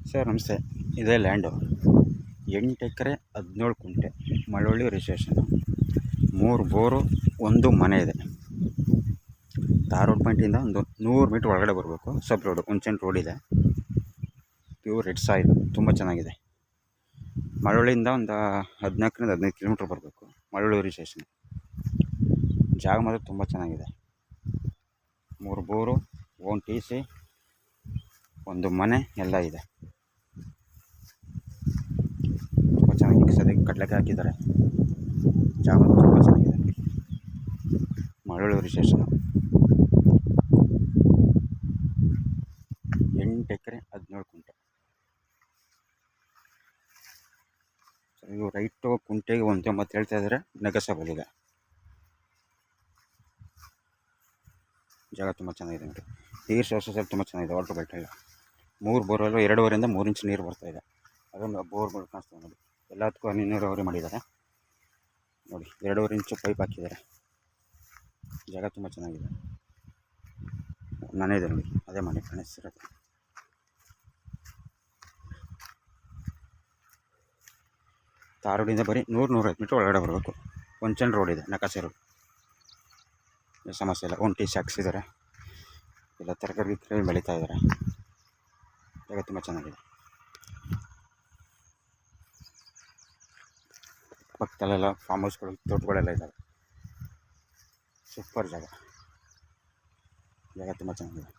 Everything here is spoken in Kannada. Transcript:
ಸರ್ ನಮಸ್ತೆ. ಇದೇ ಲ್ಯಾಂಡು 8 ಎಕರೆ 17 ಕುಂಟೆ, ಮಳವಳ್ಳಿ ರಿಜಿಸ್ಟ್ರೇಷನ್ನು, 3 ಬೋರು, 1 ಮನೆ ಇದೆ. ತಾರ್ ರೋಡ್ ಪಾಯಿಂಟಿಂದ ಒಂದು 100 ಮೀಟ್ರ್ ಒಳಗಡೆ ಬರಬೇಕು. ಸಬ್ ರೋಡು, ಹುಂಚನ್ ರೋಡ್ ಇದೆ. ಪ್ಯೂರ್ ರೆಡ್ ಸಾಯಿಲ್, ತುಂಬ ಚೆನ್ನಾಗಿದೆ. ಮಳವಳ್ಳಿಯಿಂದ ಒಂದು 14ರಿಂದ 15 ಕಿಲೋಮೀಟ್ರ್ ಬರಬೇಕು. ಮಳವಳ್ಳಿ ರಿಜಿಸ್ಟ್ರೇಷನ್ ಜಾಗ ಮಾತ್ರ ತುಂಬ ಚೆನ್ನಾಗಿದೆ. 3 ಬೋರು, 1 TC, 1 ಮನೆ ಎಲ್ಲ ಇದೆ. ತುಂಬ ಚೆನ್ನಾಗಿ ಸದ್ಯಕ್ಕೆ ಕಡಲೆಕಾಯಿ ಹಾಕಿದ್ದಾರೆ. ಜಾಗ ತುಂಬ ಚೆನ್ನಾಗಿದೆ. ಮಳವಳ್ಳಿ ರಿಜಿಸ್ಟ್ರೇಷನ್ 8 ಎಕರೆ 17 ಕುಂಟೆ. ಇವು ರೈಟು ಕುಂಟೆಗೆ 1.90 ಹೇಳ್ತಾ ಇದ್ದಾರೆ, ನೆಗೋಸಿಯಬಲ್ ಇದೆ. ಜಾಗ ತುಂಬ ಚೆನ್ನಾಗಿದೆ ನೋಡಿ. ನೀರು ಸೋರ್ಸಸ್ ತುಂಬ ಚೆನ್ನಾಗಿದೆ. ವಾಟರ್ ಬೈಟ್ ಎಲ್ಲ 3 ಬೋರ್ವೆಲ್ಲು 2.5ರಿಂದ 3 ಇಂಚ್ ನೀರು ಬರ್ತಾಯಿದೆ. ಅದೊಂದು ಬೋರ್ಗಳು ಕಾಣಿಸ್ತದೆ ನೋಡಿ. ಎಲ್ಲದಕ್ಕೂ ಹನಿ ನೀರಾವರಿ ಮಾಡಿದ್ದಾರೆ ನೋಡಿ. 2.5 ಇಂಚು ಪೈಪ್ ಹಾಕಿದ್ದಾರೆ. ಜಾಗ ತುಂಬ ಚೆನ್ನಾಗಿದೆ. ಮನೆ ಇದೆ ನೋಡಿ, ಅದೇ ಮನೆ ಕಾಣಿಸ್ತಿರೋದು. ತಾರ್ ರೋಡಿಂದ ಬರೀ 100-150 ಮೀಟ್ರ್ ಒಳಗಡೆ ಬರಬೇಕು. ಹುಂಚನ್ ರೋಡ್ ಇದೆ, ನಕಾಸೆ ರೋಡ್. ಸಮಸ್ಯೆ ಇಲ್ಲ. 1 TC ಹಾಕ್ಸಿದ್ದಾರೆ. ಎಲ್ಲ ತರಕಾರಿ ಬೆಳೀತಾ ಇದ್ದಾರೆ. ಜಾಗ ತುಂಬ ಚೆನ್ನಾಗಿದೆ. ಪಕ್ಕದಲ್ಲೆಲ್ಲ ಫಾರ್ಮ್ ಹೌಸ್ಗಳು, ತೋಟಗಳೆಲ್ಲ ಇದ್ದಾವೆ. ಸೂಪರ್ ಜಾಗ. ಜಾಗ ತುಂಬ ಚೆನ್ನಾಗಿದೆ.